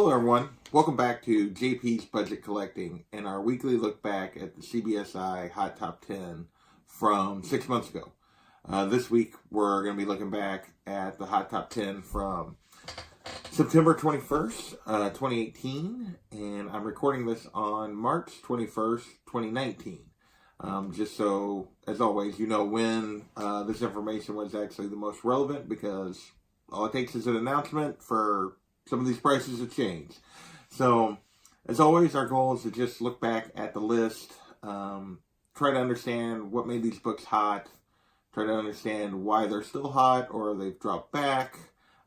Hello everyone, welcome back to JP's Budget Collecting and our weekly look back at the CBSI Hot Top 10 from 6 months ago. This week we're going to be looking back at the Hot Top 10 from September 21st, 2018, and I'm recording this on March 21st, 2019. Just so, as always, you know when this information was actually the most relevant, because all it takes is an announcement for some of these prices to change. So, as always, our goal is to just look back at the list, try to understand what made these books hot, try to understand why they're still hot or they've dropped back,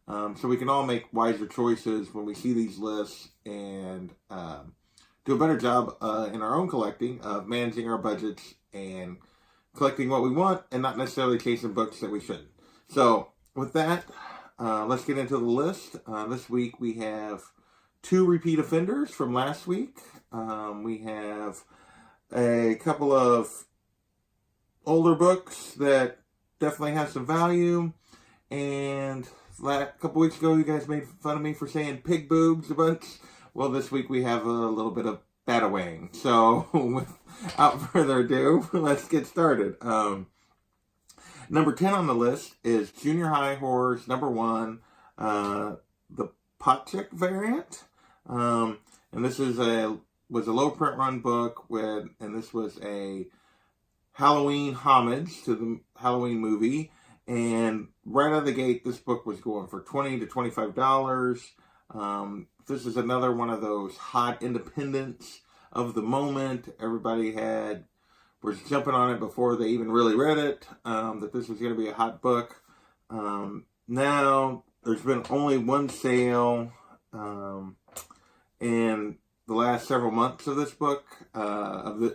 so we can all make wiser choices when we see these lists and do a better job in our own collecting of managing our budgets and collecting what we want and not necessarily chasing books that we shouldn't. So, with that, let's get into the list. This week we have 2 repeat offenders from last week. We have a couple of older books that definitely have some value. And a couple weeks ago you guys made fun of me for saying pig boobs a bunch. Well, this week we have a little bit of batawang. So without further ado, let's get started. Number 10 on the list is Junior High Horrors number 1, the Potchick variant. And this was a low print run book and this was a Halloween homage to the Halloween movie. And right out of the gate, this book was going for $20 to $25. This is another one of those hot independents of the moment. Everybody was jumping on it before they even really read it, that this was going to be a hot book. Now, there's been only one sale in the last several months of this book, of this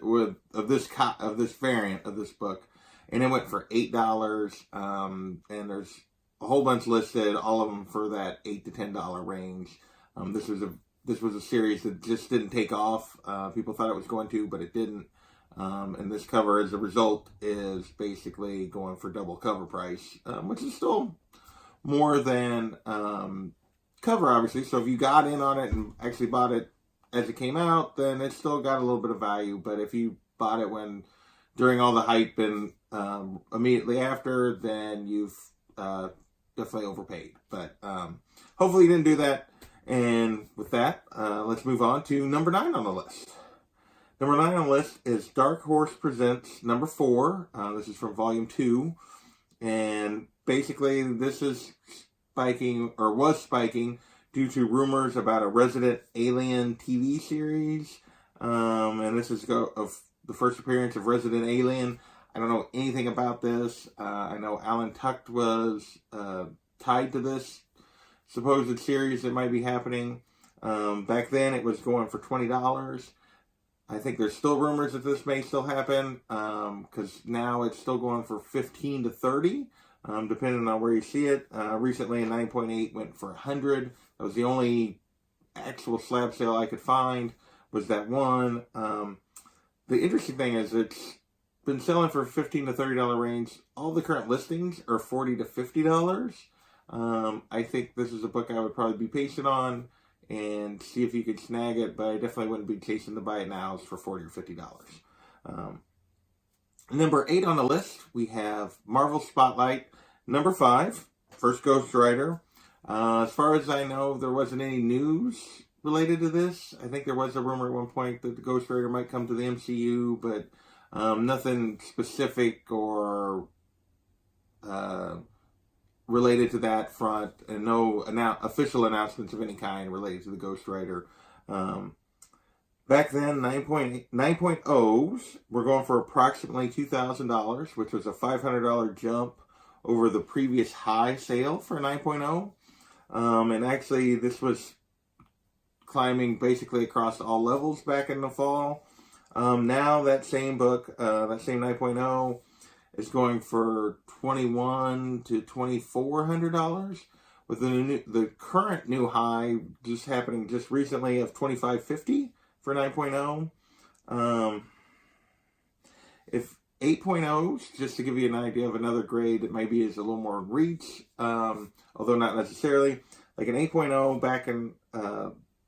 variant of this book, and it went for $8. And there's a whole bunch listed, all of them for that $8 to $10 range. This was a series that just didn't take off. People thought it was going to, but it didn't. And this cover, as a result, is basically going for double cover price, which is still more than cover, obviously. So if you got in on it and actually bought it as it came out, then it still got a little bit of value. But if you bought it during all the hype and immediately after, then you've definitely overpaid. But hopefully you didn't do that. And with that, let's move on to number 9 on the list. Number 9 on the list is Dark Horse Presents number 4. This is from volume 2. And basically, this is was spiking due to rumors about a Resident Alien TV series. And this is of the first appearance of Resident Alien. I don't know anything about this. I know Alan Tuck was tied to this supposed series that might be happening. Back then, it was going for $20. I think there's still rumors that this may still happen, because now it's still going for $15 to $30, depending on where you see it. Recently, a 9.8 went for $100. That was the only actual slab sale I could find, was that one. The interesting thing is it's been selling for $15 to $30 range. All the current listings are $40 to $50. I think this is a book I would probably be patient on and see if you could snag it, but I definitely wouldn't be chasing to buy it now for $40 or $50. Number 8 on the list, we have Marvel Spotlight number 5, first Ghost Rider. As far as I know, there wasn't any news related to this. I think there was a rumor at one point that the Ghost Rider might come to the MCU, but nothing specific or related to that front, and no official announcements of any kind related to the Ghost Rider. Back then, 9.0s were going for approximately $2,000, which was a $500 jump over the previous high sale for 9.0. And actually, this was climbing basically across all levels back in the fall. Now, that same book, that same 9.0, is going for $2,100 to $2,400, with the current new high just happening just recently of $2,550 for 9.0. If 8.0s, just to give you an idea of another grade that maybe is a little more reach, although not necessarily, like an 8.0 back in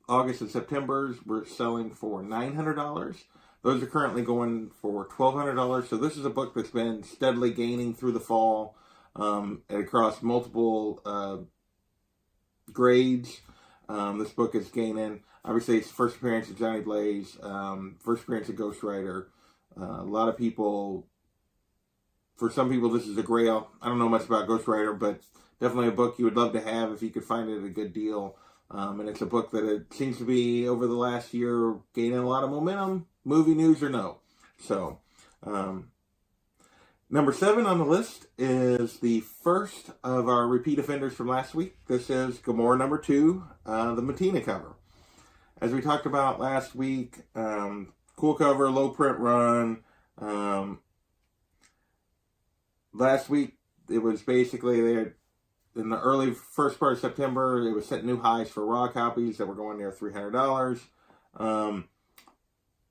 August and September's were selling for $900. Those are currently going for $1,200. So this is a book that's been steadily gaining through the fall, and across multiple grades. This book is gaining. Obviously, it's first appearance of Johnny Blaze, first appearance of Ghost Rider. A lot of people, for some people, this is a grail. I don't know much about Ghost Rider, but definitely a book you would love to have if you could find it at a good deal. And it's a book that it seems to be, over the last year, gaining a lot of momentum, movie news or no. So, number 7 on the list is the first of our repeat offenders from last week. This is Gomorrah number 2, the Matina cover. As we talked about last week, cool cover, low print run. Last week, it was basically, they had, in the early first part of September, it was setting new highs for raw copies that were going near $300.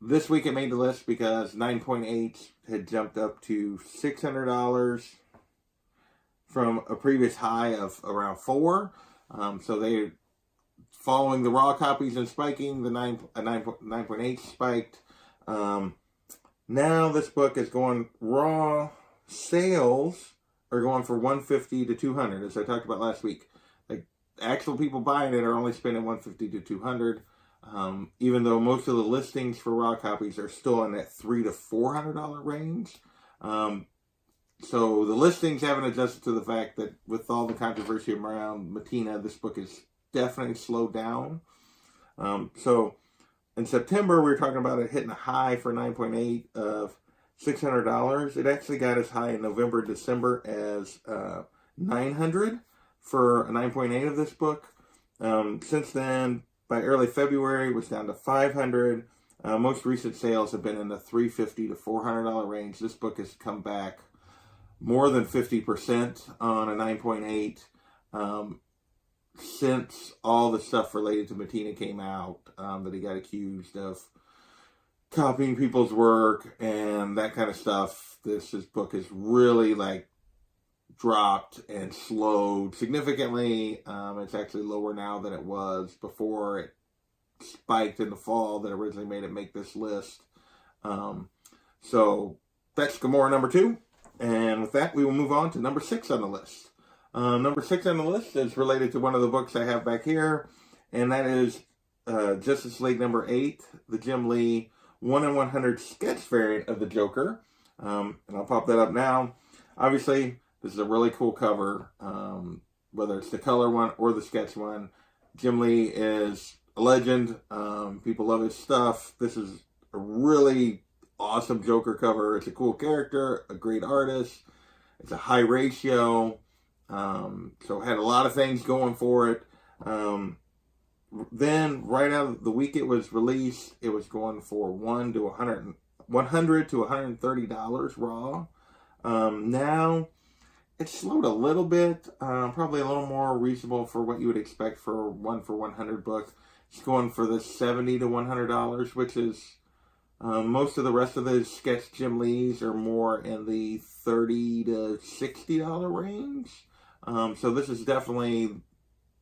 This week it made the list because 9.8 had jumped up to $600 from a previous high of around 4. So they, following the raw copies and spiking, the 9.8 spiked. Now this book is going, raw sales are going for $150 to $200, as I talked about last week. Like, actual people buying it are only spending $150 to $200, even though most of the listings for raw copies are still in that $300 to $400 range. So the listings haven't adjusted to the fact that with all the controversy around Matina, this book is definitely slowed down. So in September, we were talking about it hitting a high for 9.8 of $600. It actually got as high in November, December as $900 for a 9.8 of this book. Since then, by early February, it was down to $500. Most recent sales have been in the $350 to $400 range. This book has come back more than 50% on a 9.8 since all the stuff related to Matina came out, that he got accused of copying people's work and that kind of stuff. This book has really dropped and slowed significantly. It's actually lower now than it was before it spiked in the fall that originally made it make this list. So that's Gomorrah number 2. And with that, we will move on to number 6 on the list. Number 6 on the list is related to one of the books I have back here, and that is Justice League number 8, the Jim Lee 1-in-100 sketch variant of the Joker. And I'll pop that up now. Obviously, this is a really cool cover, whether it's the color one or the sketch one. Jim Lee is a legend. People love his stuff. This is a really awesome Joker cover. It's a cool character, a great artist. It's a high ratio. So it had a lot of things going for it. Then, right out of the week it was released, it was going for $100 to $130 raw. Now, it's slowed a little bit, probably a little more reasonable for what you would expect for 1-for-100 book. It's going for the $70 to $100, which is, most of the rest of the sketch Jim Lees are more in the $30 to $60 range. So this is definitely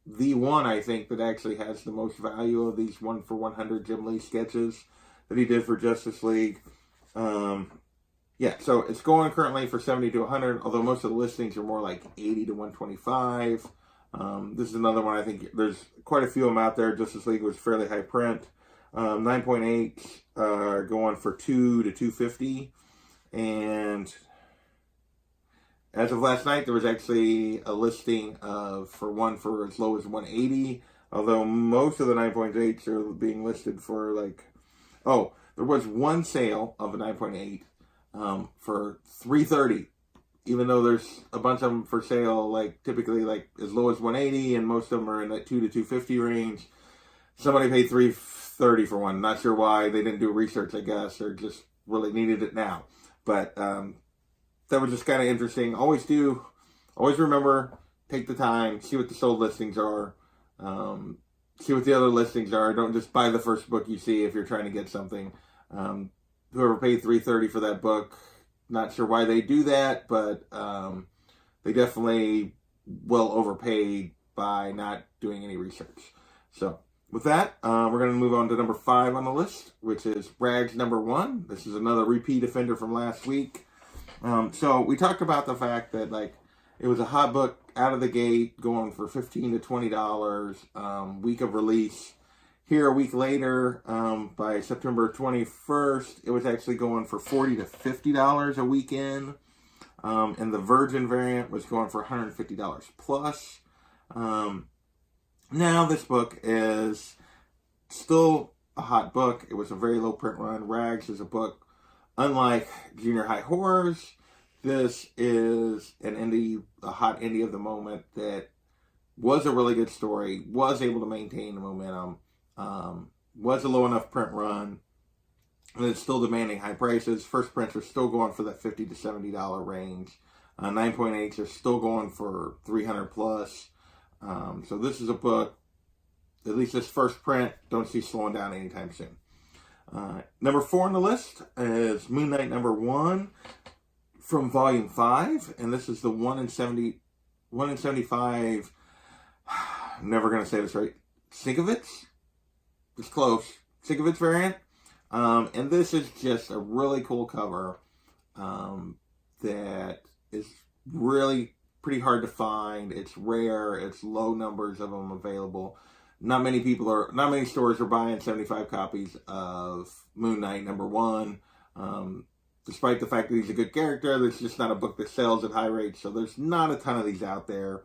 the one, I think, that actually has the most value of these 1-for-100 Jim Lee sketches that he did for Justice League. Yeah, so it's going currently for $70 to $100, although most of the listings are more like $80 to $125. This is another one. I think there's quite a few of them out there. Justice League was fairly high print. 9.8 are going for $200 to $250, and as of last night, there was actually a listing for as low as $180, although most of the 9.8s are being listed for there was one sale of a 9.8 for $330, even though there's a bunch of them for sale, typically as low as $180, and most of them are in that $200 to $250 range. Somebody paid $330 for one. Not sure why. They didn't do research, I guess, or just really needed it now. But that was just kind of interesting. Always remember, take the time, see what the sold listings are, see what the other listings are. Don't just buy the first book you see if you're trying to get something. Whoever paid $330 for that book, not sure why they do that, but they definitely well overpaid by not doing any research. So with that, we're going to move on to number 5 on the list, which is Rags number 1. This is another repeat offender from last week. So we talked about the fact that like it was a hot book out of the gate, going for $15 to $20 week of release. Here a week later, by September 21st, it was actually going for $40 to $50 a weekend. And the Virgin variant was going for $150 plus. Now this book is still a hot book. It was a very low print run. Rags is a book, unlike Junior High Horrors, this is a hot indie of the moment that was a really good story, was able to maintain the momentum, was a low enough print run, and it's still demanding high prices. First prints are still going for that $50 to $70 range. 9.8s are still going for $300 plus. So this is a book, at least this first print, don't see slowing down anytime soon. Number 4 on the list is Moon Knight number 1 from volume 5, and this is the 1 in 75. Never gonna say this right. Sinkovitz? It's close. Sinkovitz variant. And this is just a really cool cover that is really pretty hard to find. It's rare. It's low numbers of them available. Not many stores are buying 75 copies of Moon Knight number 1. Despite the fact that he's a good character, there's just not a book that sells at high rates, so there's not a ton of these out there.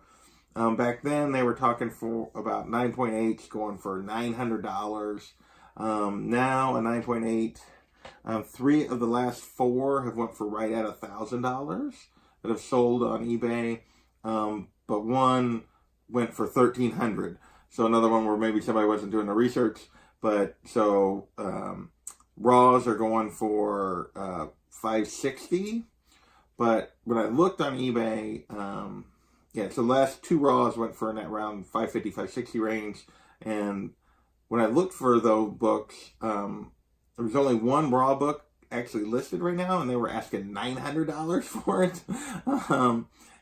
Back then, they were talking for about 9.8s going for $900. Now, a 9.8, 3 of the last 4 have went for right at $1,000 that have sold on eBay, but 1 went for $1,300. So another one where maybe somebody wasn't doing the research, but so raws are going for $560. But when I looked on eBay, so the last 2 raws went for in that around $550, $560 range. And when I looked for those books, there was only 1 raw book actually listed right now, and they were asking $900 for it.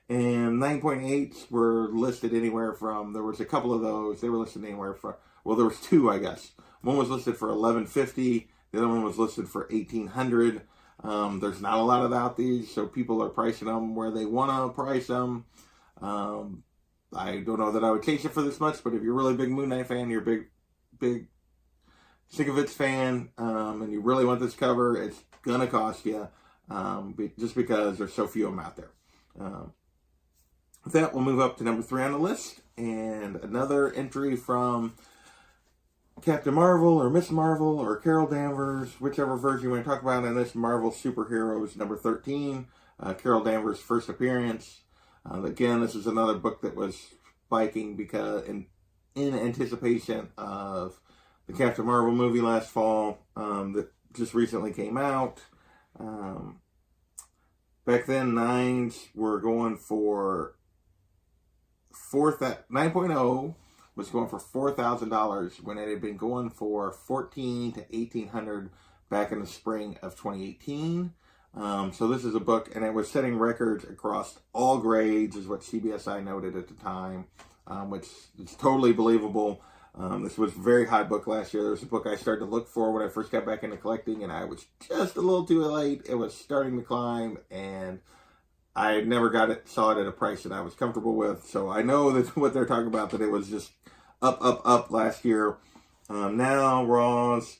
And 9.8s were listed anywhere from, there was a couple of those, they were listed anywhere from, well, there was 2, I guess. One was listed for $1,150, the other one was listed for $1,800. There's not a lot about these, so people are pricing them where they want to price them. I don't know that I would chase it for this much, but if you're a really big Moon Knight fan, you're a big Sinkovitz fan, and you really want this cover, it's gonna cost you, just because there's so few of them out there. With that, we'll move up to number 3 on the list, and another entry from Captain Marvel, or Miss Marvel, or Carol Danvers, whichever version you want to talk about in this, Marvel Superheroes number 13, Carol Danvers' first appearance. Again, this is another book that was Viking because in anticipation of the Captain Marvel movie last fall that just recently came out. Back then, 9s were going for 9.0 was going for $4,000 when it had been going for $1,400 to $1,800 back in the spring of 2018. So this is a book, and it was setting records across all grades, is what CBSI noted at the time, which is totally believable. This was a very hot book last year. It was a book I started to look for when I first got back into collecting, and I was just a little too late. It was starting to climb, and I never saw it at a price that I was comfortable with. So I know that what they're talking about, that it was just up last year. Now raws,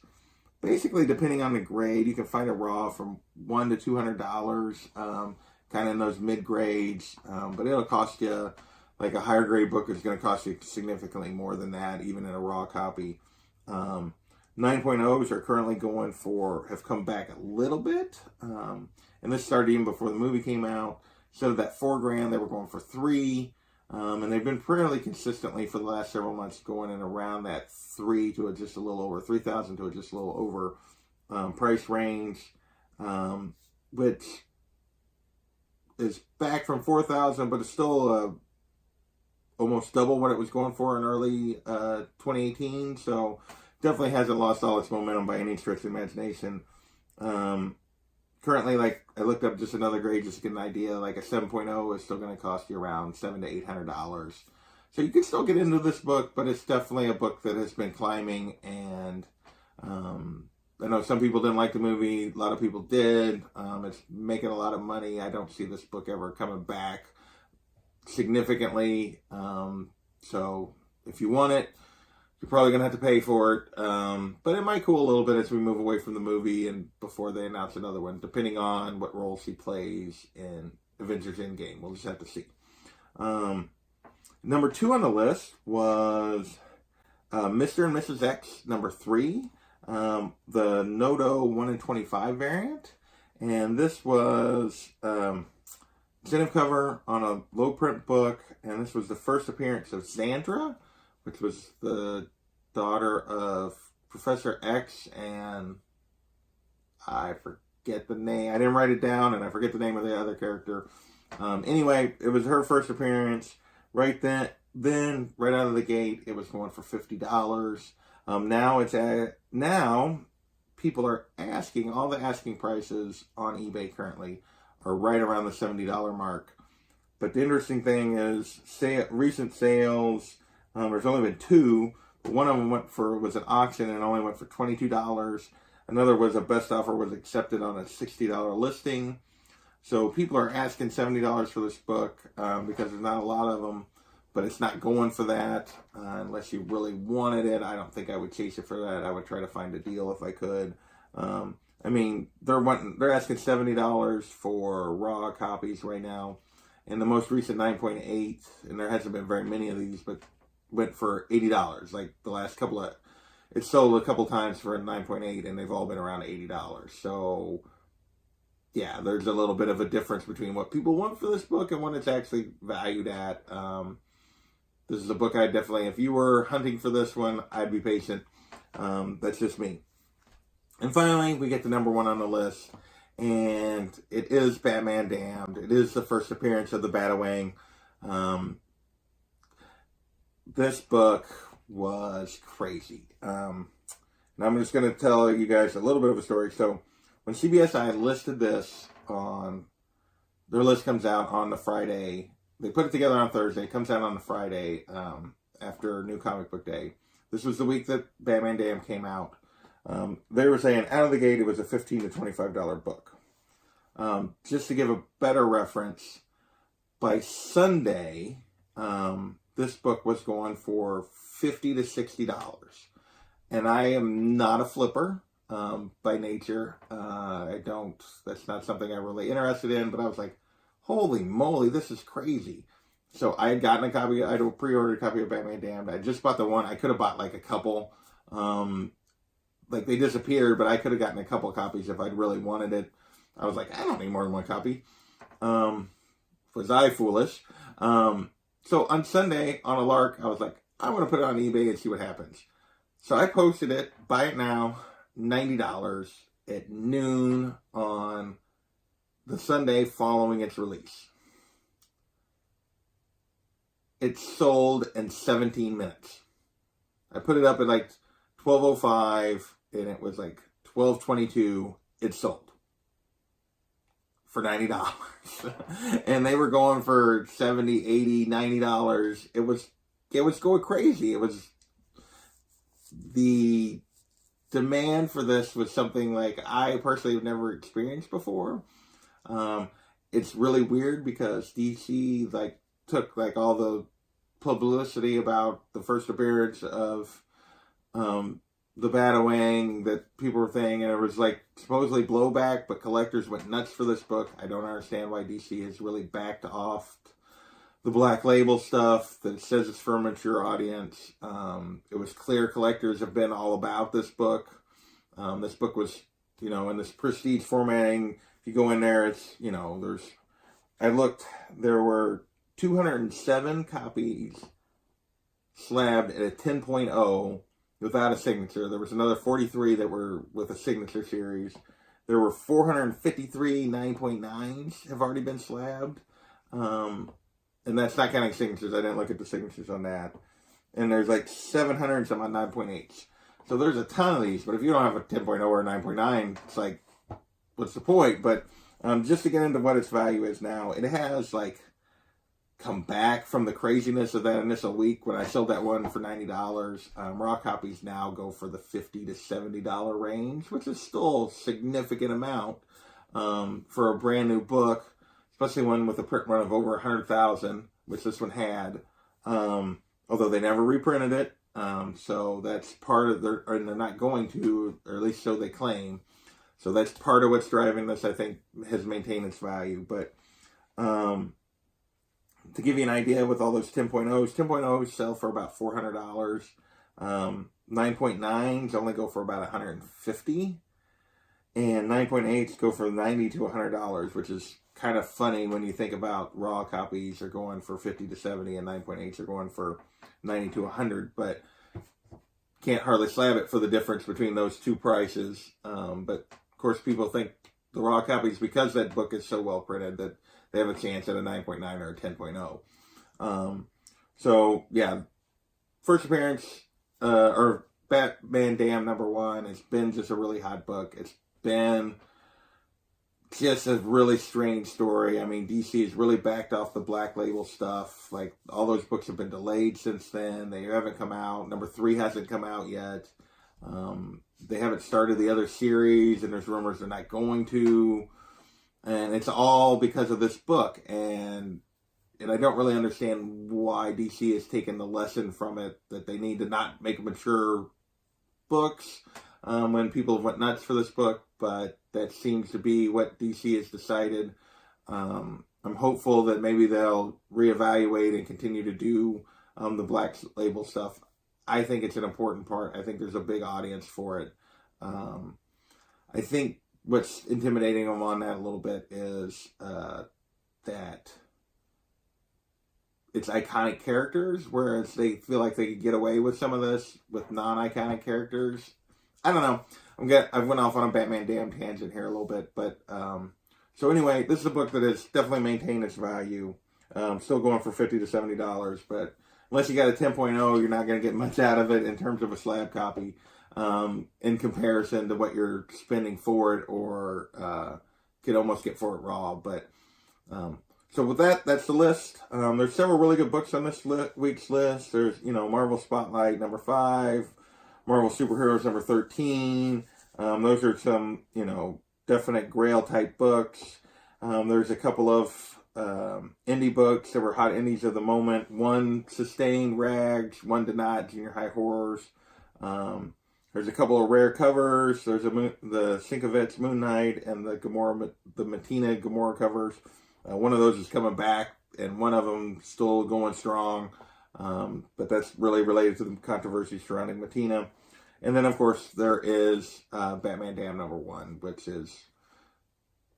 basically depending on the grade, you can find a raw from $100 to $200, kind of in those mid grades. But it'll cost you, like a higher grade book is going to cost you significantly more than that, even in a raw copy. 9.0s are currently have come back a little bit. And this started even before the movie came out. So that $4,000, they were going for $3,000. And they've been fairly consistently for the last several months going in around that $3,000 to just a little over $3,000 to just a little over price range, which is back from $4,000, but it's still almost double what it was going for in early 2018. So definitely hasn't lost all its momentum by any stretch of the imagination. Currently, like, I looked up just another grade just to get an idea, like a 7.0 is still going to cost you around $700 to $800. So you can still get into this book, but it's definitely a book that has been climbing. And I know some people didn't like the movie. A lot of people did. It's making a lot of money. I don't see this book ever coming back significantly. So if you want it, you're probably going to have to pay for it. But it might cool a little bit as we move away from the movie and before they announce another one, depending on what role she plays in Avengers Endgame. We'll just have to see. Number 2 on the list was Mr. and Mrs. X, number 3, the Noto 1 in 25 variant. And this was incentive cover on a low print book, and this was the first appearance of Xandra, which was the daughter of Professor X, and I forget the name. I didn't write it down, and I forget the name of the other character. Anyway, it was her first appearance. Right then, right out of the gate, it was going for $50. Now people are asking, all the asking prices on eBay currently are right around the $70 mark. But the interesting thing is, recent sales, there's only been 2. One of them was an auction and only went for $22. Another was a best offer was accepted on a $60 listing. So people are asking $70 for this book because there's not a lot of them, but it's not going for that unless you really wanted it. I don't think I would chase it for that. I would try to find a deal if I could. I mean, they're asking $70 for raw copies right now, and the most recent 9.8, and there hasn't been very many of these, but went for $80. Like the last couple of, it's sold a couple times for a 9.8, and they've all been around $80. So yeah, there's a little bit of a difference between what people want for this book and what it's actually valued at. This is a book I definitely, if you were hunting for this one, I'd be patient. That's just me. And finally, we get the number 1 on the list, and it is Batman Damned. It is the first appearance of the Batawang. This book was crazy. And I'm just going to tell you guys a little bit of a story. So when CBSI listed this on, their list comes out on the Friday. They put it together on Thursday. It comes out on the Friday after New Comic Book Day. This was the week that Batman Damned came out. They were saying out of the gate it was a $15 to $25 book. Just to give a better reference, by Sunday, this book was going for $50 to $60. And I am not a flipper by nature. That's not something I'm really interested in, but I was like, holy moly, this is crazy. So I had gotten a copy, I had pre-ordered a copy of Batman Damned. I just bought the one. I could have bought like a couple. Like they disappeared, but I could have gotten a couple copies if I'd really wanted it. I was like, I don't need more than one copy. Was I foolish? So on Sunday, on a lark, I was like, I want to put it on eBay and see what happens. So I posted it, buy it now, $90 at noon on the Sunday following its release. It sold in 17 minutes. I put it up at like 12:05, and it was like 12:22. It sold for $90. And they were going for $70, $80, $90. It was going crazy. It was, the demand for this was something like I personally have never experienced before. It's really weird because DC like took like all the publicity about the first appearance of the Batawang that people were saying, and it was like supposedly blowback, but collectors went nuts for this book. I don't understand why DC has really backed off the Black Label stuff that says it's for a mature audience. It was clear collectors have been all about this book. This book was, in this prestige formatting. If you go in there, it's, there were 207 copies slabbed at a 10.0 without a signature. There was another 43 that were with a signature series. There were 453 9.9s have already been slabbed. And that's not counting signatures. I didn't look at the signatures on that. And there's like 700 some on 9.8s. So there's a ton of these. But if you don't have a 10.0 or a 9.9, it's like, what's the point? But just to get into what its value is now, it has like come back from the craziness of that initial week when I sold that one for $90. Raw copies now go for the $50 to $70 range, which is still a significant amount for a brand new book, especially one with a print run of over 100,000, which this one had. Although they never reprinted it, so that's part of and they're not going to, or at least so they claim. So that's part of what's driving this, I think, has maintained its value. But to give you an idea, with all those 10.0s sell for about $400. 9.9s only go for about $150, and 9.8s go for $90 to $100, which is kind of funny when you think about raw copies are going for $50 to $70, and 9.8s are going for $90 to $100. But can't hardly slab it for the difference between those two prices. But of course, people think the raw copies, because that book is so well printed, that they have a chance at a 9.9 or a 10.0. So yeah, first appearance, or Batman Damn #1, it's been just a really hot book. It's been just a really strange story. I mean, DC has really backed off the Black Label stuff. Like, all those books have been delayed since then. They haven't come out. #3 hasn't come out yet. They haven't started the other series, and there's rumors they're not going to. And it's all because of this book. And I don't really understand why DC has taken the lesson from it, that they need to not make mature books when people went nuts for this book. But that seems to be what DC has decided. I'm hopeful that maybe they'll reevaluate and continue to do the Black Label stuff. I think it's an important part. I think there's a big audience for it. I think what's intimidating them on that a little bit is that it's iconic characters, whereas they feel like they could get away with some of this with non-iconic characters. I don't know. I went off on a Batman Damn tangent here a little bit, but so anyway, this is a book that has definitely maintained its value. Still going for $50 to $70, but unless you got a 10.0, you're not going to get much out of it in terms of a slab copy in comparison to what you're spending for it, or could almost get for it raw. But so with that, that's the list. There's several really good books on this week's list. There's, Marvel Spotlight #5, Marvel Superheroes #13. Those are some, definite Grail type books. There's a couple of indie books that were hot indies of the moment. One sustained Rags, one did not, Junior High Horrors. There's a couple of rare covers. There's the Sinkovitz Moon Knight and the Matina Gomorrah covers. One of those is coming back, and one of them still going strong. But that's really related to the controversy surrounding Matina. And then, of course, there is Batman Damn #1, which is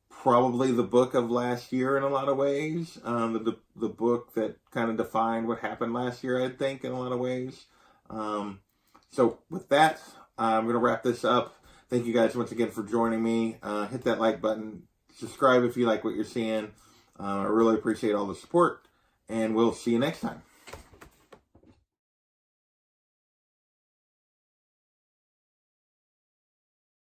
probably the book of last year in a lot of ways. The book that kind of defined what happened last year, I think, in a lot of ways. So with that, I'm going to wrap this up. Thank you guys once again for joining me. Hit that like button. Subscribe if you like what you're seeing. I really appreciate all the support, and we'll see you next time.